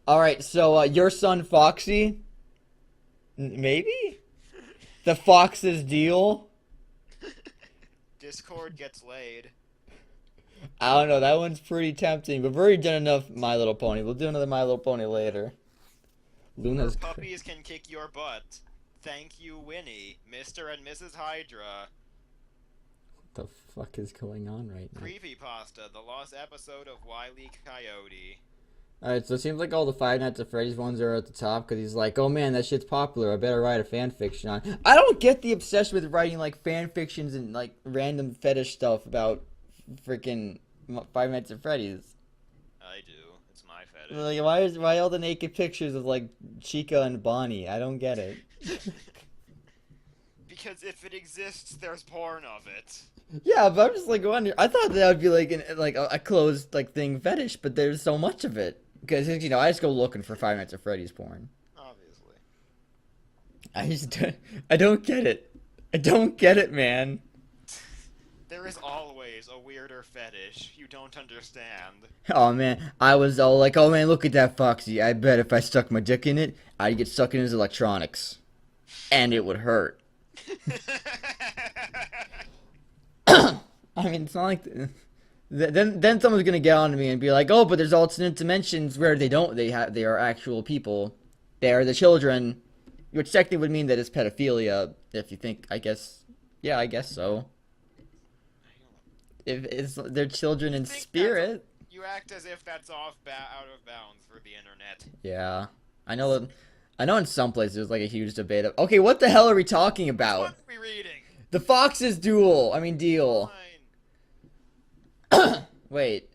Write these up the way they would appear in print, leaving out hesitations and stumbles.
All right, so your son Foxy, maybe the Fox's deal. Discord gets laid. I don't know. That one's pretty tempting, but we've already done enough My Little Pony. We'll do another My Little Pony later. Her Luna's. puppies can kick your butt. Thank you, Winnie, Mr. and Mrs. Hydra. What the fuck is going on right now? Creepypasta, the lost episode of Wile E. Coyote. Alright, so it seems like all the Five Nights at Freddy's ones are at the top because he's like, oh man, that shit's popular. I better write a fan fiction on. I don't get the obsession with writing like fan fictions and like random fetish stuff about freaking Five Nights at Freddy's. I do. It's my fetish. Like, why all the naked pictures of like Chica and Bonnie? I don't get it. Because if it exists, there's porn of it. Yeah, but I'm just like wondering. I thought that would be like a closed like thing fetish, but there's so much of it because I just go looking for Five Nights at Freddy's porn. Obviously. I don't get it. I don't get it, man. There is always a weirder fetish you don't understand. Oh man, I was all like, oh man, look at that Foxy. I bet if I stuck my dick in it, I'd get stuck in his electronics, and it would hurt. I mean, it's not like then someone's gonna get on to me and be like, oh, but there's alternate dimensions where they are actual people. They are the children, which technically would mean that it's pedophilia. If you think, I guess, yeah, I guess so. If it's their children in spirit. You act as if that's out of bounds for the internet. Yeah, I know that. I know in some places there's like a huge debate of, okay, what the hell are we talking about? What are we reading? The Fox's deal. Fine. Wait,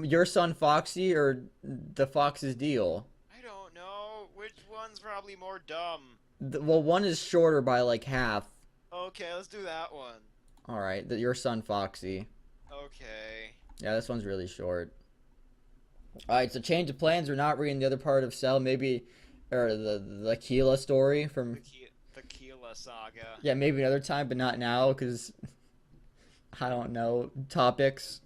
your son Foxy or the Fox's deal? I don't know. Which one's probably more dumb? Well, one is shorter by like half. Okay, let's do that one. All right, your son Foxy. Okay. Yeah, this one's really short. All right, so change of plans. We're not reading the other part of Cell, maybe, or the Keela story from. The Keela saga. Yeah, maybe another time, but not now, because I don't know topics.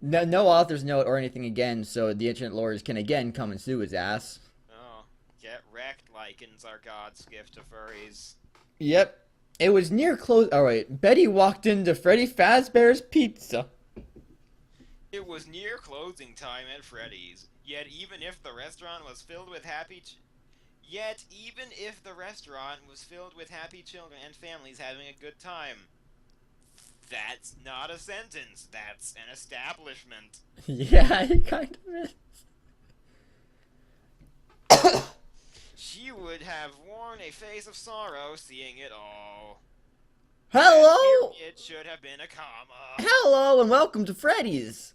No author's note or anything again, so the internet lawyers can again come and sue his ass. Oh, get wrecked, lichens are God's gift to furries. Yep. It was near close. All right. Betty walked into Freddy Fazbear's Pizza. It was near closing time at Freddy's. Yet even if the restaurant was filled with happy children and families having a good time. That's not a sentence. That's an establishment. Yeah, it kind of is. She would have worn a face of sorrow seeing it all. Hello. It should have been a comma. Hello and welcome to Freddy's.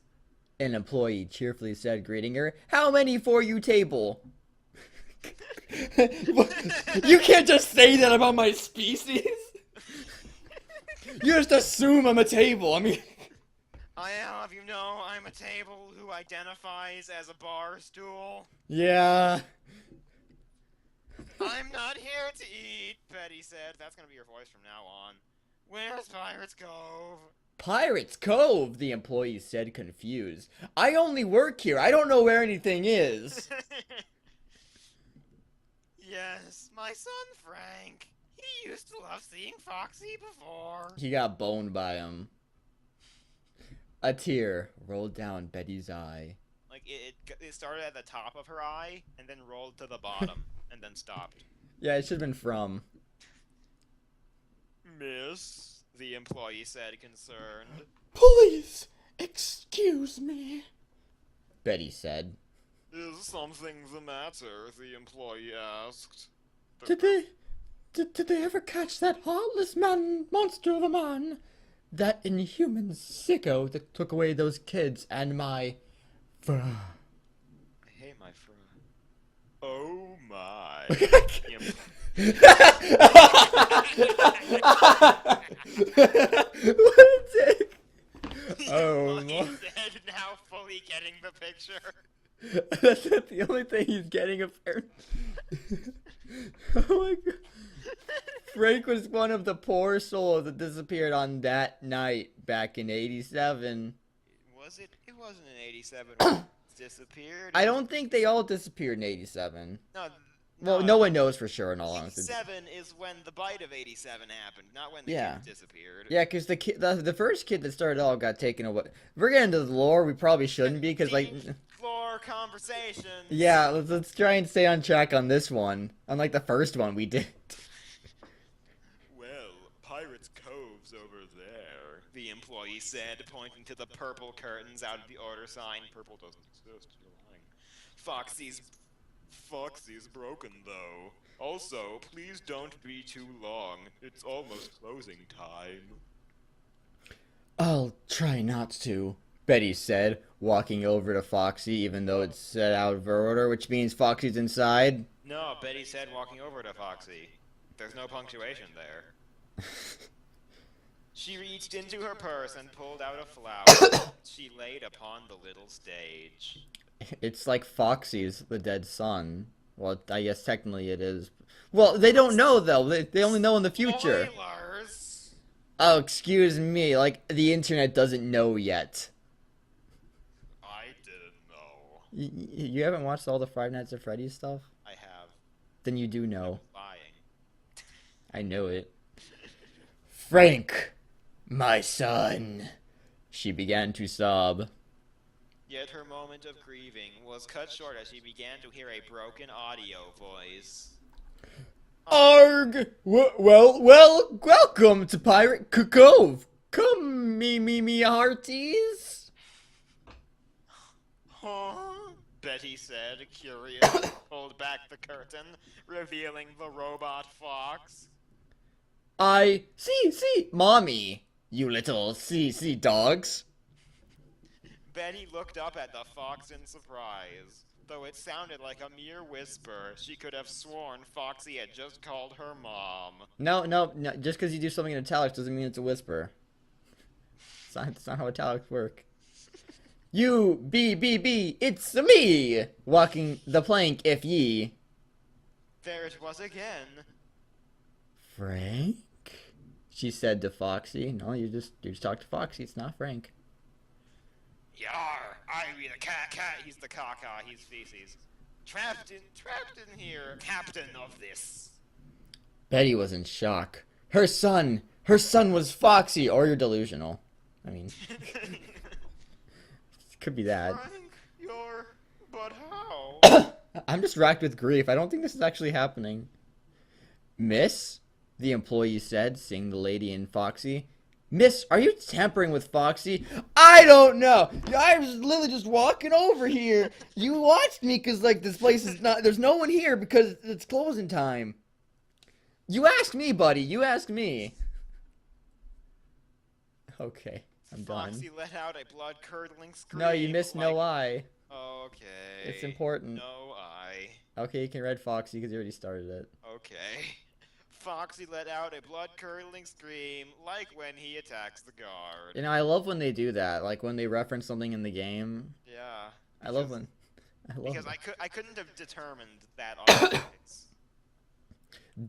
An employee cheerfully said, greeting her. How many for you table? You can't just say that about my species. You just assume I'm a table. I mean, I have you know I'm a table who identifies as a bar stool. yeah. I'm not here to eat, Betty said. That's gonna be your voice from now on. Where's Pirates Cove? Pirates Cove, the employee said, confused. I only work here. I don't know where anything is. Yes, my son Frank. He used to love seeing Foxy before. He got boned by him. A tear rolled down Betty's eye. Like, it started at the top of her eye, and then rolled to the bottom, and then stopped. Yeah, it should have been from. Miss, the employee said, concerned. Please, excuse me, Betty said. Is something the matter? The employee asked. Did they ever catch that heartless monster of a man? That inhuman sicko that took away those kids and my fur. I hate my fur. Oh my. What a dick. Oh my. Said, now fully getting the picture. That's not the only thing he's getting apparently. Oh my god. Frank was one of the poor souls that disappeared on that night back in '87. Was it? It wasn't in '87. disappeared. I don't think they all disappeared in 87. No, Well, no one knows for sure, in all honesty. 87 is when the bite of 87 happened, not when the Yeah. kids disappeared. Yeah, because the first kid that started it all got taken away. If we're getting into the lore, we probably shouldn't be, because, like... Floor conversation. Yeah, let's try and stay on track on this one. Unlike the first one we did. Well, Pirates Cove's over there, the employee said, pointing to the purple curtains out of the order sign. Purple doesn't exist, you're lying. Foxy's broken, though. Also, please don't be too long. It's almost closing time. I'll try not to, Betty said, walking over to Foxy, even though it's set out of order, which means Foxy's inside. No, Betty said walking over to Foxy. There's no punctuation there. She reached into her purse and pulled out a flower. She laid upon the little stage. It's like Foxy's the dead son. Well, I guess technically it is. Well, they don't know, though. They only know in the future. Spoilers! Oh, excuse me. Like, the internet doesn't know yet. I didn't know. You haven't watched all the Five Nights at Freddy's stuff? I have. Then you do know. Lying. I know it. Frank, my son. She began to sob. Yet her moment of grieving was cut short as she began to hear a broken audio voice. Arg! Welcome to Pirate Cove. Come, me hearties. Huh? Betty said, curious, pulled back the curtain, revealing the robot fox. See, mommy, you little see dogs. Betty looked up at the fox in surprise. Though it sounded like a mere whisper, she could have sworn Foxy had just called her mom. No, just because you do something in italics doesn't mean it's a whisper. It's not how italics work. You, B, it's me! Walking the plank, if ye. There it was again. Frank? She said to Foxy. No, you just talk to Foxy, it's not Frank. Yar, I be the cat, he's the caca, he's feces. Trapped in here, captain of this. Betty was in shock. Her son was Foxy, or you're delusional. I mean, could be that. Frank, but how? I'm just racked with grief. I don't think this is actually happening. Miss? The employee said, seeing the lady in Foxy. Miss, are you tampering with Foxy? I don't know. I was literally just walking over here. You watched me because, like, this place is not... There's no one here because it's closing time. You asked me, buddy. You asked me. Okay, I'm done. Foxy let out a blood-curdling scream. No, you missed no eye. Okay. It's important. No eye. Okay, you can read Foxy because you already started it. Okay. Foxy let out a blood-curdling scream, like when he attacks the guard. You know, I love when they do that. Like when they reference something in the game. Yeah. I love when. Because I couldn't have determined that otherwise.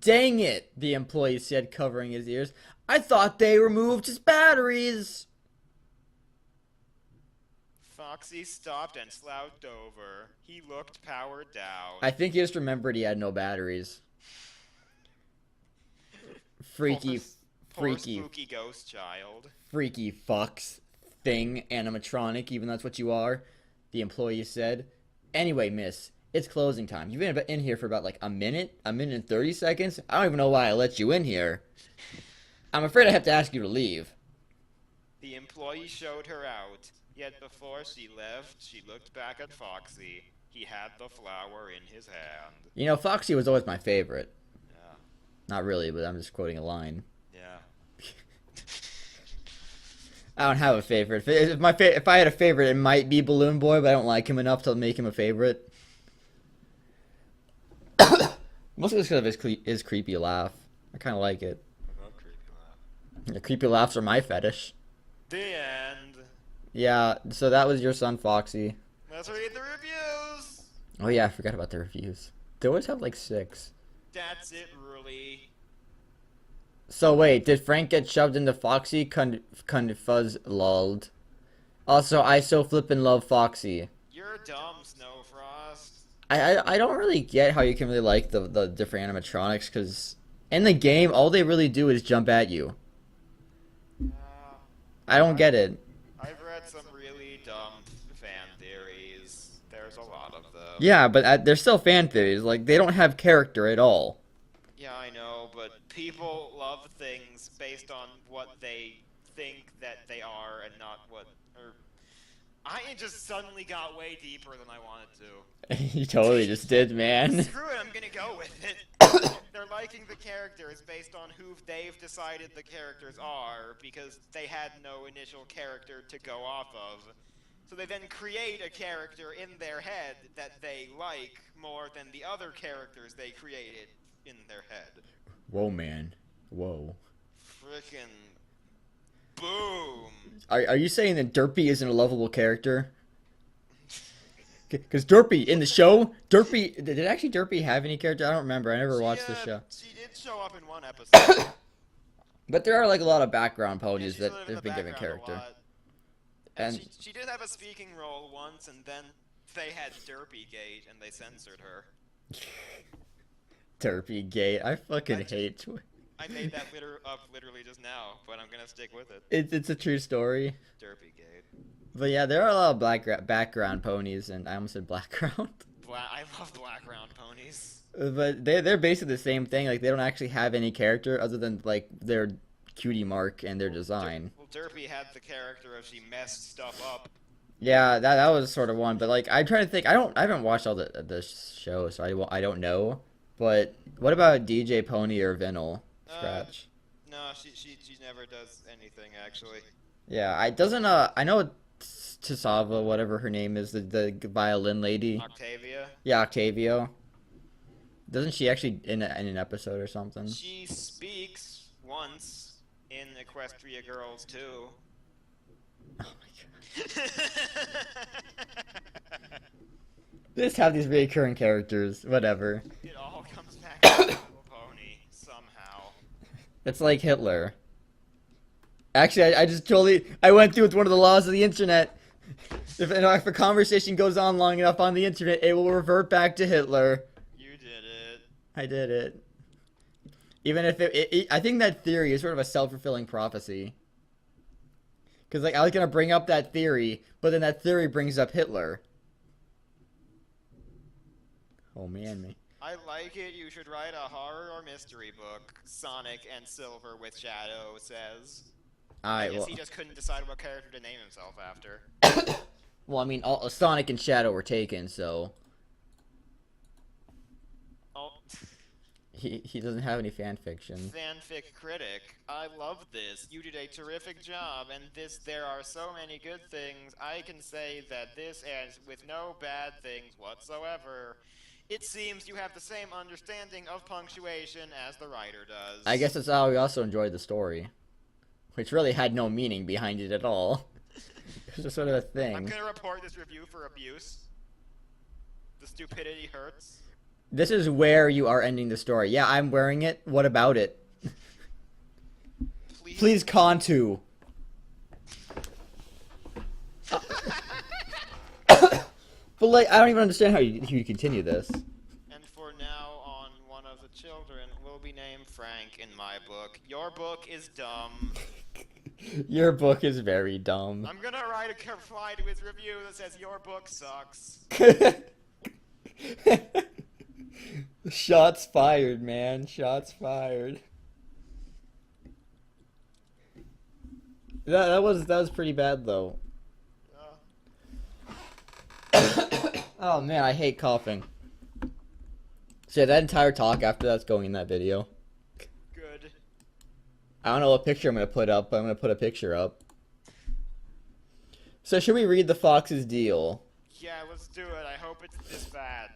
Dang it! The employee said, covering his ears. I thought they removed his batteries. Foxy stopped and slouched over. He looked powered down. I think he just remembered he had no batteries. Freaky spooky ghost child. Freaky fucks thing, animatronic, even that's what you are, the employee said. Anyway, miss, it's closing time. You've been in here for about like a minute and 30 seconds. I don't even know why I let you in here. I'm afraid I have to ask you to leave. The employee showed her out, yet before she left, she looked back at Foxy. He had the flower in his hand. You know, Foxy was always my favorite. Yeah. Not really, but I'm just quoting a line. Yeah. I don't have a favorite. If I had a favorite, it might be Balloon Boy, but I don't like him enough to make him a favorite. Mostly because of his creepy laugh. I kind of like it. Creepy laugh. The creepy laughs are my fetish. The end. Yeah, so that was your son, Foxy. Let's read the reviews. Oh yeah, I forgot about the reviews. They always have like 6. That's it, really. So wait, did Frank get shoved into Foxy? Fuzz lulled. Also, I so flippin' love Foxy. You're You're dumb, Snowfrost. I don't really get how you can really like the different animatronics, because in the game all they really do is jump at you. Uh, I don't get it. I've read some really dumb fan theories. There's a lot of them. Yeah, but they're still fan theories. Like, they don't have character at all. Yeah, I know, but people love things based on what they think that they are and not what... I just suddenly got way deeper than I wanted to. You totally just did, man. Screw it, I'm gonna go with it. They're liking the characters based on who they've decided the characters are, because they had no initial character to go off of. So they then create a character in their head that they like more than the other characters they created in their head. Whoa, man. Whoa. Frickin' boom. Are you saying that Derpy isn't a lovable character? Because Derpy, in the show, did actually Derpy have any character? I don't remember. I never watched the show. She did show up in one episode. But there are like a lot of background Yeah, ponies she's that lived in have the been given background a character. lot. And And she did have a speaking role once, and then they had Derpygate, and they censored her. Derpy Gate, I fucking hate. I made that up literally just now, but I'm gonna stick with it. It's a true story. Derpygate. But yeah, there are a lot of background ponies, and I almost said blackground. I love blackground ponies. But they're basically the same thing. Like, they don't actually have any character other than like their cutie mark and their design. Well, Derpy had the character of she messed stuff up. Yeah, that was sort of one. But like, I'm trying to think. I haven't watched all the show, so I don't know. But what about DJ Pony or Vinyl Scratch? No, she never does anything actually. Yeah, I know Tisava, whatever her name is, the violin lady. Octavia. Yeah, Octavio. Doesn't she actually in an episode or something? She speaks once in Equestria Girls 2. Oh my god. They just have these recurring characters, whatever. It all comes back to a pony somehow. It's like Hitler. Actually, I went through with one of the laws of the internet. If a conversation goes on long enough on the internet, it will revert back to Hitler. You did it. I did it. Even if I think that theory is sort of a self-fulfilling prophecy. Because like I was gonna bring up that theory, but then that theory brings up Hitler. Oh man, me. I like it. You should write a horror or mystery book. Sonic and Silver with Shadow says. I guess he just couldn't decide what character to name himself after. Well, I mean, all Sonic and Shadow were taken, so Oh. he doesn't have any fan fiction. Fanfic critic, I love this. You did a terrific job, and there are so many good things. I can say that this ends with no bad things whatsoever. It seems you have the same understanding of punctuation as the writer does. I guess that's how we also enjoyed the story, which really had no meaning behind it at all. It was just sort of a thing. I'm gonna report this review for abuse. The stupidity hurts. This is where you are ending the story. Yeah, I'm wearing it. What about it? Please, Kantu. But like, I don't even understand how you continue this. And for now on, one of the children will be named Frank in my book. Your book is dumb. Your book is very dumb. I'm gonna write a reply to his review that says your book sucks. Shots fired, man. Shots fired. That was pretty bad though. Oh man, I hate coughing. So yeah, that entire talk after that's going in that video. Good. I don't know what picture I'm gonna put up, but I'm gonna put a picture up. So should we read the Fox's deal? Yeah, let's do it. I hope it's this bad.